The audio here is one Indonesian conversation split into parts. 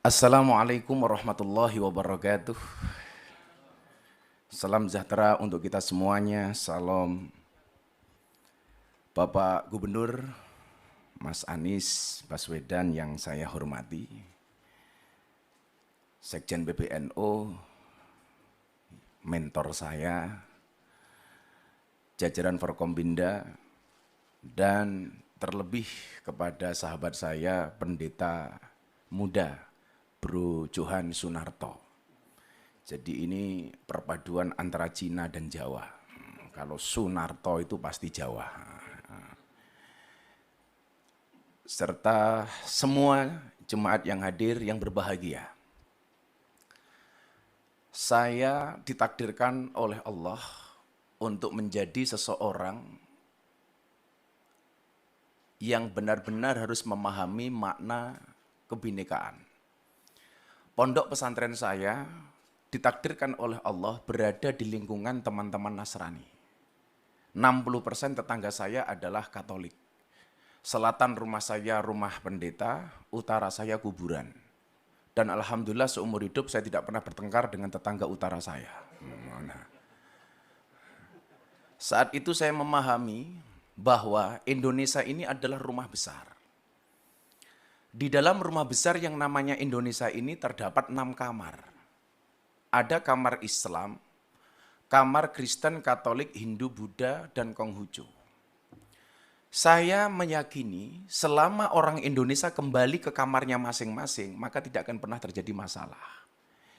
Assalamualaikum warahmatullahi wabarakatuh. Salam sejahtera untuk kita semuanya. Salam Bapak Gubernur Mas Anies Baswedan yang saya hormati, Sekjen PBNU, mentor saya, jajaran Forkombinda, dan terlebih kepada sahabat saya, pendeta muda, Bro Johan Sunarto. Jadi ini perpaduan antara Cina dan Jawa. Kalau Sunarto itu pasti Jawa. Serta semua jemaat yang hadir yang berbahagia. Saya ditakdirkan oleh Allah untuk menjadi seseorang yang benar-benar harus memahami makna kebinekaan. Pondok pesantren saya ditakdirkan oleh Allah berada di lingkungan teman-teman Nasrani. 60% tetangga saya adalah Katolik. Selatan rumah saya rumah pendeta, utara saya kuburan. Dan alhamdulillah seumur hidup saya tidak pernah bertengkar dengan tetangga utara saya. Saat itu saya memahami bahwa Indonesia ini adalah rumah besar. Di dalam rumah besar yang namanya Indonesia ini terdapat 6 kamar. Ada kamar Islam, kamar Kristen, Katolik, Hindu, Buddha, dan Konghucu. Saya meyakini selama orang Indonesia kembali ke kamarnya masing-masing, maka tidak akan pernah terjadi masalah.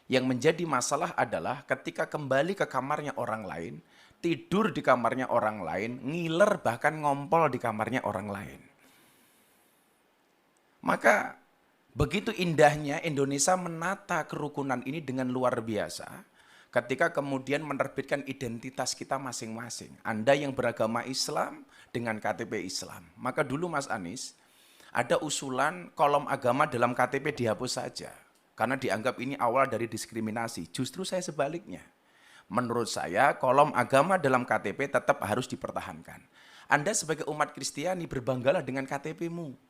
Yang menjadi masalah adalah ketika kembali ke kamarnya orang lain, tidur di kamarnya orang lain, ngiler bahkan ngompol di kamarnya orang lain. Maka begitu indahnya Indonesia menata kerukunan ini dengan luar biasa ketika kemudian menerbitkan identitas kita masing-masing. Anda yang beragama Islam dengan KTP Islam. Maka dulu Mas Anies ada usulan kolom agama dalam KTP dihapus saja. Karena dianggap ini awal dari diskriminasi. Justru saya sebaliknya. Menurut saya kolom agama dalam KTP tetap harus dipertahankan. Anda sebagai umat Kristiani berbanggalah dengan KTP-mu.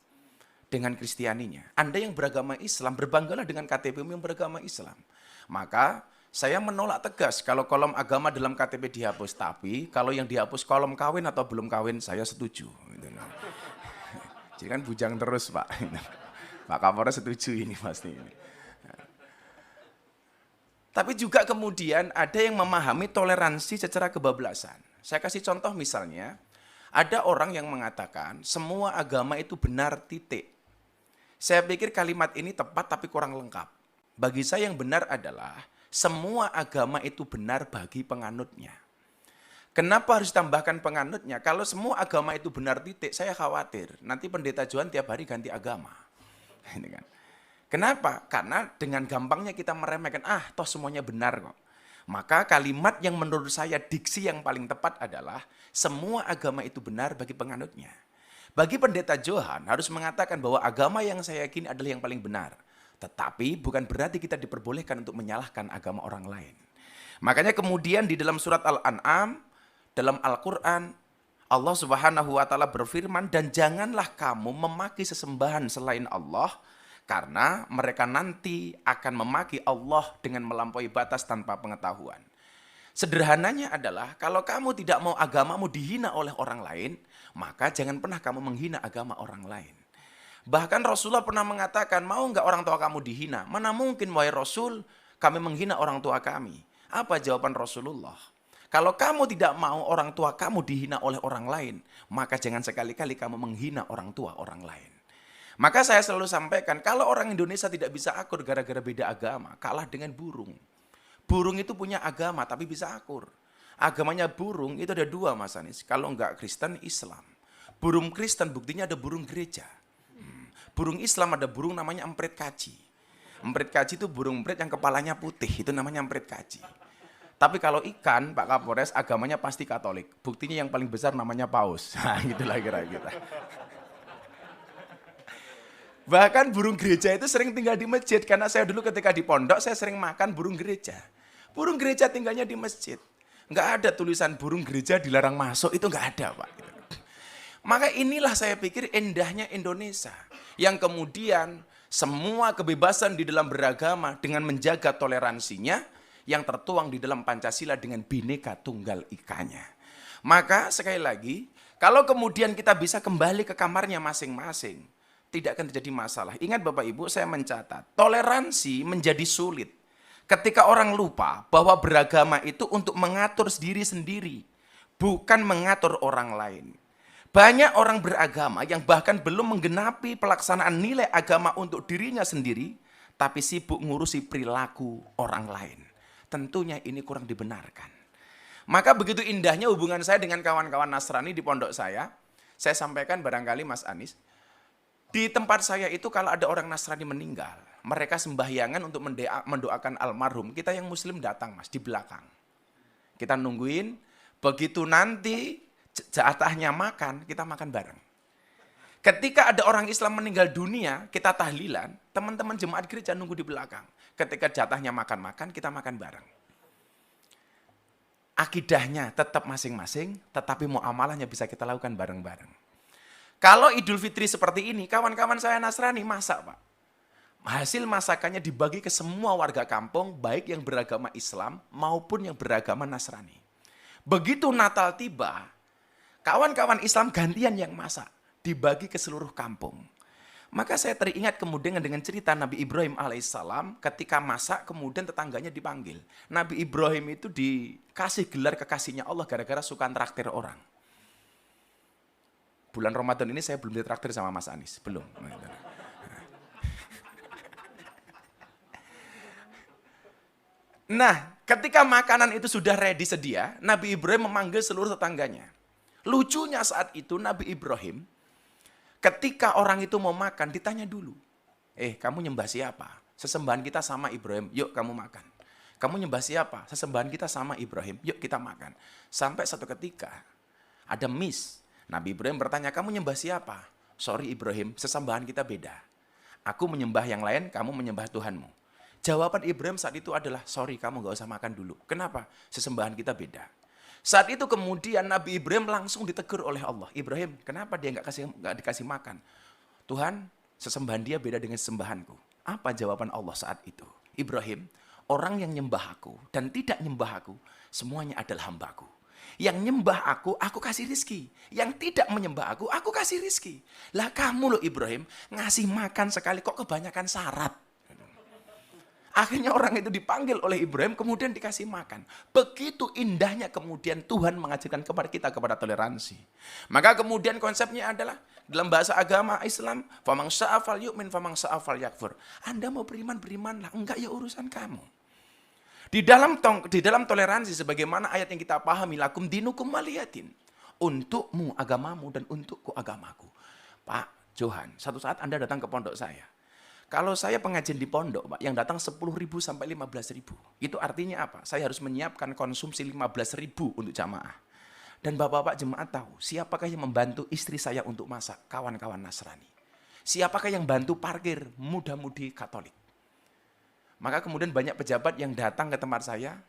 Dengan Kristianinya. Anda yang beragama Islam, berbanggalah dengan KTP-mu yang beragama Islam. Maka saya menolak tegas kalau kolom agama dalam KTP dihapus. Tapi kalau yang dihapus kolom kawin atau belum kawin, saya setuju. Jadi kan bujang terus Pak. Pak Kapolres setuju ini pasti. Tapi juga kemudian ada yang memahami toleransi secara kebablasan. Saya kasih contoh misalnya, ada orang yang mengatakan semua agama itu benar titik. Saya pikir kalimat ini tepat tapi kurang lengkap. Bagi saya yang benar adalah semua agama itu benar bagi penganutnya. Kenapa harus tambahkan penganutnya? Kalau semua agama itu benar titik, saya khawatir nanti pendeta Johan tiap hari ganti agama. Ini kan. Kenapa? Karena dengan gampangnya kita meremehkan, toh semuanya benar kok. Maka kalimat yang menurut saya diksi yang paling tepat adalah semua agama itu benar bagi penganutnya. Bagi pendeta Johan harus mengatakan bahwa agama yang saya yakini adalah yang paling benar. Tetapi bukan berarti kita diperbolehkan untuk menyalahkan agama orang lain. Makanya kemudian di dalam surat Al-An'am, dalam Al-Quran, Allah Subhanahu wa Ta'ala berfirman, dan janganlah kamu memaki sesembahan selain Allah, karena mereka nanti akan memaki Allah dengan melampaui batas tanpa pengetahuan. Sederhananya adalah kalau kamu tidak mau agamamu dihina oleh orang lain, maka jangan pernah kamu menghina agama orang lain. Bahkan Rasulullah pernah mengatakan, mau enggak orang tua kamu dihina? Mana mungkin wahai Rasul, kami menghina orang tua kami. Apa jawaban Rasulullah? Kalau kamu tidak mau orang tua kamu dihina oleh orang lain, maka jangan sekali-kali kamu menghina orang tua orang lain. Maka saya selalu sampaikan, kalau orang Indonesia tidak bisa akur gara-gara beda agama, kalah dengan burung. Burung itu punya agama tapi bisa akur. Agamanya burung itu ada 2 Mas Anies. Kalau enggak Kristen, Islam. Burung Kristen buktinya ada burung gereja. Burung Islam ada burung namanya emprit kaji. Emprit kaji itu burung emprit yang kepalanya putih. Itu namanya emprit kaji. Tapi kalau ikan, Pak Kapolres, agamanya pasti Katolik. Buktinya yang paling besar namanya paus. Nah, gitulah kira-kira. Bahkan burung gereja itu sering tinggal di masjid. Karena saya dulu ketika di pondok, saya sering makan burung gereja. Burung gereja tinggalnya di masjid. Nggak ada tulisan burung gereja dilarang masuk, itu nggak ada Pak. Maka inilah saya pikir indahnya Indonesia. Yang kemudian Semua kebebasan di dalam beragama dengan menjaga toleransinya yang tertuang di dalam Pancasila dengan Bhinneka Tunggal Ikanya. Maka sekali lagi, kalau kemudian kita bisa kembali ke kamarnya masing-masing, tidak akan terjadi masalah. Ingat Bapak Ibu, saya mencatat, toleransi menjadi sulit ketika orang lupa bahwa beragama itu untuk mengatur diri sendiri, bukan mengatur orang lain. Banyak orang beragama yang bahkan belum menggenapi pelaksanaan nilai agama untuk dirinya sendiri, tapi sibuk ngurusi perilaku orang lain. Tentunya ini kurang dibenarkan. Maka begitu indahnya hubungan saya dengan kawan-kawan Nasrani di pondok saya sampaikan barangkali Mas Anies, di tempat saya itu kalau ada orang Nasrani meninggal, mereka sembahyangan untuk mendoakan almarhum. Kita yang Muslim datang Mas, di belakang. Kita nungguin, begitu nanti jatahnya makan, kita makan bareng. Ketika ada orang Islam meninggal dunia, kita tahlilan, teman-teman jemaat gereja nunggu di belakang. Ketika jatahnya makan-makan, kita makan bareng. Akidahnya tetap masing-masing, tetapi muamalahnya bisa kita lakukan bareng-bareng. Kalau Idul Fitri seperti ini, kawan-kawan saya Nasrani masak Pak. Hasil masakannya dibagi ke semua warga kampung, baik yang beragama Islam maupun yang beragama Nasrani. Begitu Natal tiba, kawan-kawan Islam gantian yang masak, dibagi ke seluruh kampung. Maka saya teringat kemudian dengan cerita Nabi Ibrahim alaihissalam ketika masak kemudian tetangganya dipanggil. Nabi Ibrahim itu dikasih gelar kekasihnya Allah gara-gara suka traktir orang. Bulan Ramadan ini saya belum ditraktir sama Mas Anies, belum. Nah, ketika makanan itu sudah ready sedia, Nabi Ibrahim memanggil seluruh tetangganya. Lucunya saat itu Nabi Ibrahim, ketika orang itu mau makan, ditanya dulu. Kamu nyembah siapa? Sesembahan kita sama Ibrahim, yuk kamu makan. Kamu nyembah siapa? Sesembahan kita sama Ibrahim, yuk kita makan. Sampai satu ketika, ada miss. Nabi Ibrahim bertanya, kamu nyembah siapa? Sorry Ibrahim, sesembahan kita beda. Aku menyembah yang lain, kamu menyembah Tuhanmu. Jawaban Ibrahim saat itu adalah, sorry kamu gak usah makan dulu. Kenapa? Sesembahan kita beda. Saat itu kemudian Nabi Ibrahim langsung ditegur oleh Allah. Ibrahim, kenapa dia nggak dikasih makan? Tuhan, sesembahan dia beda dengan sesembahanku. Apa jawaban Allah saat itu? Ibrahim, orang yang nyembah aku dan tidak nyembah aku, semuanya adalah hambaku. Yang nyembah aku kasih rizki. Yang tidak menyembah aku kasih rizki. Lah kamu loh Ibrahim, ngasih makan sekali kok kebanyakan syarat. Akhirnya orang itu dipanggil oleh Ibrahim, kemudian dikasih makan. Begitu indahnya kemudian Tuhan mengajarkan kepada kita kepada toleransi. Maka kemudian konsepnya adalah, dalam bahasa agama Islam, famang sya'afal yu'min, famang sya'afal yakfur. Anda mau beriman, berimanlah. Enggak ya urusan kamu. Di dalam toleransi, sebagaimana ayat yang kita pahami, lakum dinukum waliyatin. Untukmu agamamu dan untukku agamaku. Pak Johan, satu saat Anda datang ke pondok saya. Kalau saya pengajian di pondok, Pak, yang datang 10.000 sampai 15.000. Itu artinya apa? Saya harus menyiapkan konsumsi 15.000 untuk jamaah. Dan bapak-bapak jemaat tahu, siapakah yang membantu istri saya untuk masak? Kawan-kawan Nasrani. Siapakah yang bantu parkir? Muda-mudi Katolik. Maka kemudian banyak pejabat yang datang ke tempat saya,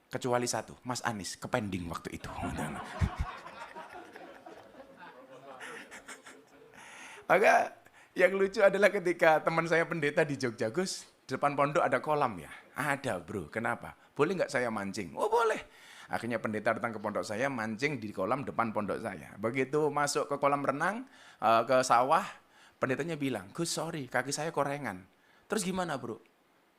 kecuali satu, Mas Anies, kepending waktu itu. Maka yang lucu adalah ketika teman saya pendeta di Jogja, Gus, di depan pondok ada kolam ya? Ada bro, kenapa? Boleh nggak saya mancing? Oh boleh. Akhirnya pendeta datang ke pondok saya, mancing di kolam depan pondok saya. Begitu masuk ke kolam renang, ke sawah, pendetanya bilang, Gus sorry, kaki saya korengan. Terus gimana bro?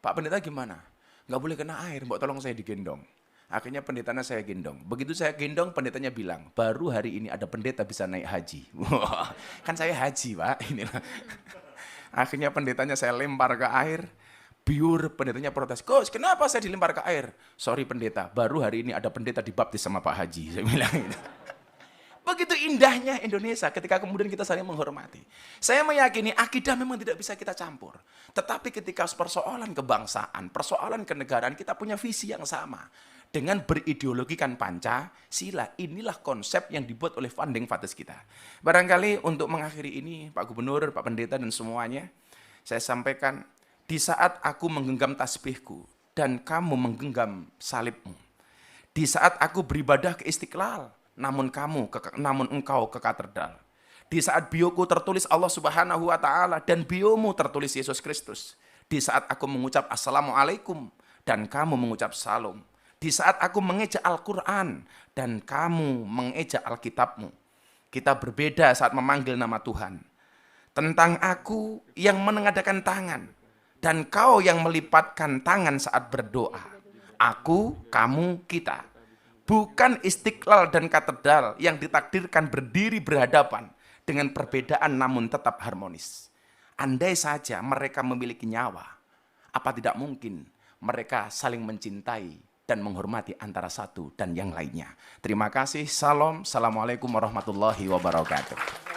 Pak pendeta gimana? Nggak boleh kena air, mbok tolong saya digendong. Akhirnya pendetanya saya gendong. Begitu saya gendong, pendetanya bilang, baru hari ini ada pendeta bisa naik haji. Wah, kan saya haji, Pak. Inilah. Akhirnya pendetanya saya lempar ke air. Biur, pendetanya protes. Gus, kenapa saya dilempar ke air? Sorry pendeta, baru hari ini ada pendeta dibaptis sama Pak Haji. Saya bilang gitu. Begitu indahnya Indonesia ketika kemudian kita saling menghormati. Saya meyakini akidah memang tidak bisa kita campur. Tetapi ketika persoalan kebangsaan, persoalan kenegaraan, kita punya visi yang sama. Dengan berideologikan Pancasila, inilah konsep yang dibuat oleh founding fathers kita. Barangkali untuk mengakhiri ini, Pak Gubernur, Pak Pendeta, dan semuanya, saya sampaikan, di saat aku menggenggam tasbihku, dan kamu menggenggam salibmu. Di saat aku beribadah ke Istiqlal, namun engkau ke katedral. Di saat bioku tertulis Allah Subhanahu wa taala dan biomu tertulis Yesus Kristus. Di saat aku mengucap assalamualaikum dan kamu mengucap salam. Di saat aku mengeja Al-Qur'an dan kamu mengeja Alkitabmu. Kita berbeda saat memanggil nama Tuhan. Tentang aku yang menengadakan tangan dan kau yang melipatkan tangan saat berdoa. Aku, kamu, kita. Bukan istiqlal dan katedral yang ditakdirkan berdiri berhadapan dengan perbedaan namun tetap harmonis. Andai saja mereka memiliki nyawa, apa tidak mungkin mereka saling mencintai dan menghormati antara satu dan yang lainnya. Terima kasih. Salam. Assalamualaikum warahmatullahi wabarakatuh.